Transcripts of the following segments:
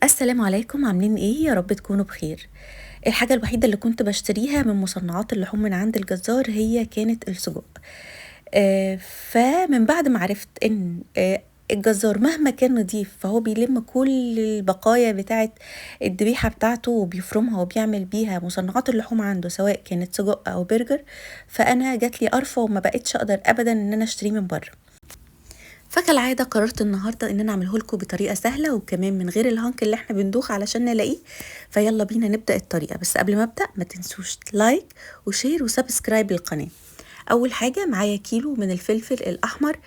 السلام عليكم، عاملين ايه؟ يا رب تكونوا بخير. الحاجة الوحيدة اللي كنت بشتريها من مصنعات اللحوم من عند الجزار هي كانت السجق. فمن بعد ما عرفت ان الجزار مهما كان نضيف فهو بيلم كل البقايا بتاعة الذبيحة بتاعته وبيفرمها وبيعمل بيها مصنعات اللحوم عنده سواء كانت سجق او برجر. فانا جات لي قرفة وما بقتش اقدر ابدا ان انا اشتريه من بره. فكالعادة قررت النهاردة ان انا اعمله لكم بطريقة سهلة وكمان من غير الهانك اللي احنا بندوخ علشان نلاقيه. فيلا بينا نبدأ الطريقة، بس قبل ما ابدأ ما تنسوش لايك وشير وسبسكرايب للقناة. اول حاجة معايا كيلو من الفلفل الاحمر،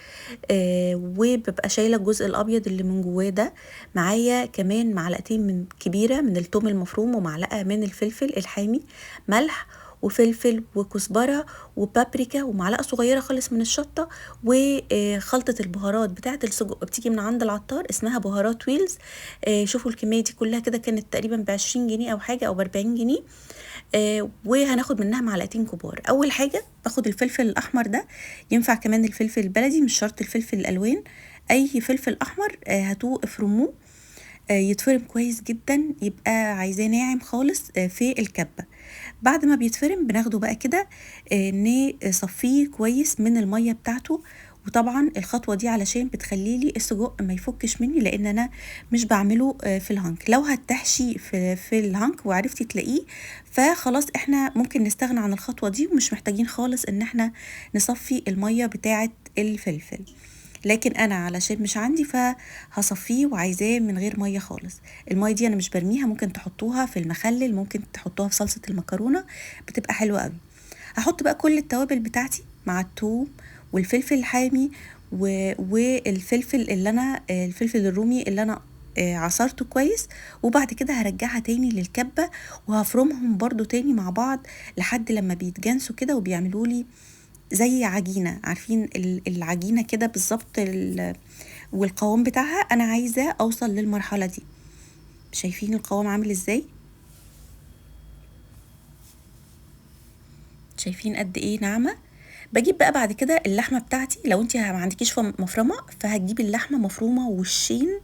وببقى شايلة الجزء الابيض اللي من جواه ده. معايا كمان معلقتين من كبيرة من الثوم المفروم ومعلقة من الفلفل الحامي، ملح وفلفل وكزبرة وبابريكا ومعلقة صغيرة خالص من الشطة، وخلطة البهارات بتاعة السجق بتيجي من عند العطار اسمها بهارات ويلز. شوفوا الكمية دي كلها كده كانت تقريبا ب20 جنيه او حاجة او ب40 جنيه. وهناخد منها معلقتين كبار. اول حاجة باخد الفلفل الاحمر ده، ينفع كمان الفلفل البلدي مش شرط الفلفل الالوان، اي فلفل احمر هاتوه افرموه، يتفرم كويس جدا، يبقى عايزاه ناعم خالص في الكبة. بعد ما بيتفرم بناخده بقى كده نصفيه كويس من المية بتاعته. وطبعا الخطوة دي علشان بتخلي لي السجق ما يفكش مني، لان انا مش بعمله في الهانك. لو هتحشي في الهانك وعرفتي تلاقيه فخلاص احنا ممكن نستغنى عن الخطوة دي ومش محتاجين خالص ان احنا نصفي المية بتاعة الفلفل. لكن انا علشان مش عندي فهصفيه وعايزاه من غير ميه خالص. الميه دي انا مش برميها، ممكن تحطوها في المخلل، ممكن تحطوها في صلصه المكرونه، بتبقى حلوه قوي. هحط بقى كل التوابل بتاعتي مع الثوم والفلفل الحامي والفلفل اللي انا الفلفل الرومي اللي انا عصرته كويس. وبعد كده هرجعها تاني للكبة وهفرمهم برضو تاني مع بعض لحد لما بيتجانسوا كده وبيعملوا لي زي عجينة. عارفين العجينة كده بالظبط، والقوام بتاعها انا عايزة اوصل للمرحلة دي. شايفين القوام عامل ازاي؟ شايفين قد ايه ناعمة؟ بجيب بقى بعد كده اللحمة بتاعتي. لو انت ما عندكيش مفرمة فهتجيبي اللحمة مفرومة وشين،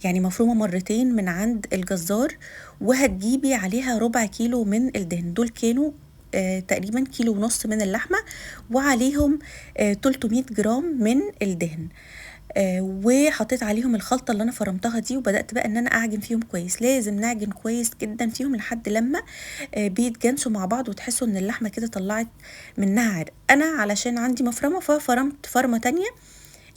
يعني مفرومة مرتين من عند الجزار، وهتجيبي عليها ربع كيلو من الدهن. دول كانوا تقريبا كيلو ونص من اللحمة، وعليهم 300 جرام من الدهن. وحطيت عليهم الخلطة اللي انا فرمتها دي، وبدأت بقى ان انا اعجن فيهم كويس. لازم نعجن كويس جدا فيهم لحد لما بيتجانسوا مع بعض وتحسوا ان اللحمة كده طلعت منها عرق. انا علشان عندي مفرمة ففرمت فرمة تانية.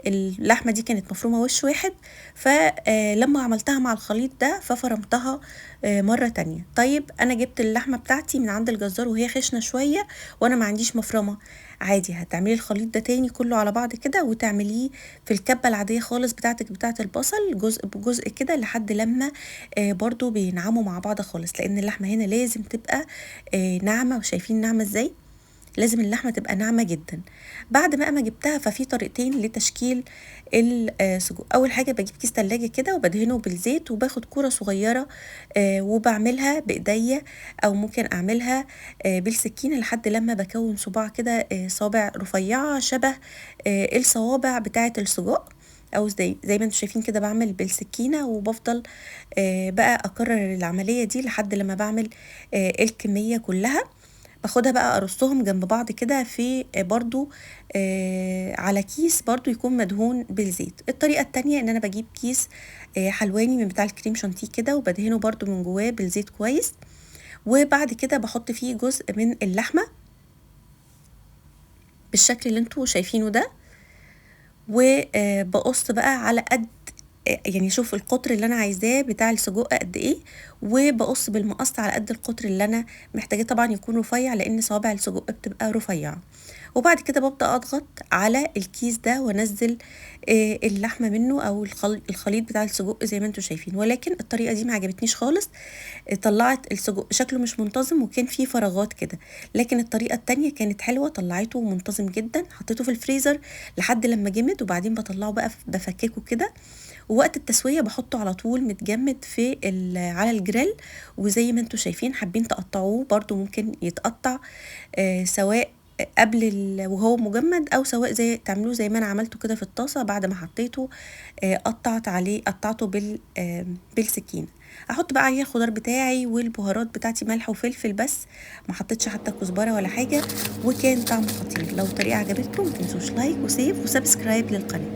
اللحمة دي كانت مفرومة وش واحد، فلما عملتها مع الخليط ده ففرمتها مرة تانية. طيب انا جبت اللحمة بتاعتي من عند الجزار وهي خشنة شوية وانا ما عنديش مفرمة، عادي هتعملي الخليط ده تاني كله على بعض كده وتعمليه في الكبة العادية خالص بتاعتك بتاعة البصل، جزء بجزء كده لحد لما برضو بينعموا مع بعض خالص، لان اللحمة هنا لازم تبقى ناعمة. وشايفين ناعمة ازاي؟ لازم اللحمة تبقى ناعمة جدا. بعد بقى ما جبتها ففي طريقتين لتشكيل السجق. اول حاجة بجيب كيس تلاجة كده وبدهنه بالزيت وباخد كورة صغيرة وبعملها بايديا، او ممكن اعملها بالسكينة لحد لما بكون صباع كده، صابع رفيعة شبه الصوابع بتاعة السجق، او زي ما انتم شايفين كده بعمل بالسكينة. وبفضل بقى اكرر العملية دي لحد لما بعمل الكمية كلها. باخدها بقى ارصهم جنب بعض كده في برضو على كيس برضو يكون مدهون بالزيت. الطريقة التانية ان انا بجيب كيس حلواني من بتاع الكريم شانتيه كده وبدهنه برضو من جواه بالزيت كويس. وبعد كده بحط فيه جزء من اللحمة بالشكل اللي انتوا شايفينه ده، وبقص بقى على قد يعني شوف القطر اللي انا عايزاه بتاع السجق قد ايه، وبقص بالمقص على قد القطر اللي انا محتاجاه. طبعا يكون رفيع لان صوابع السجق بتبقى رفيعه. وبعد كده ببدأ اضغط على الكيس ده وانزل اللحمه منه او الخليط بتاع السجق زي ما انتم شايفين. ولكن الطريقه دي ما عجبتنيش خالص، طلعت السجق شكله مش منتظم وكان فيه فراغات كده. لكن الطريقه التانية كانت حلوه، طلعته منتظم جدا. حطيته في الفريزر لحد لما جمد، وبعدين بطلعه بقى بفككه كده. ووقت التسوية بحطه على طول متجمد على الجريل. وزي ما انتوا شايفين حابين تقطعوه برضو ممكن يتقطع سواء قبل وهو مجمد، او سواء زي تعملوه زي ما انا عملته كده في الطاسه بعد ما حطيته قطعته بالسكينه. احط بقى عليه الخضار بتاعي والبهارات بتاعتي، ملح وفلفل بس، ما حطيتش حتى كزبره ولا حاجه، وكان طعمه خطير. لو الطريقه عجبتكم متنسوش لايك وسيف وسبسكرايب للقناه.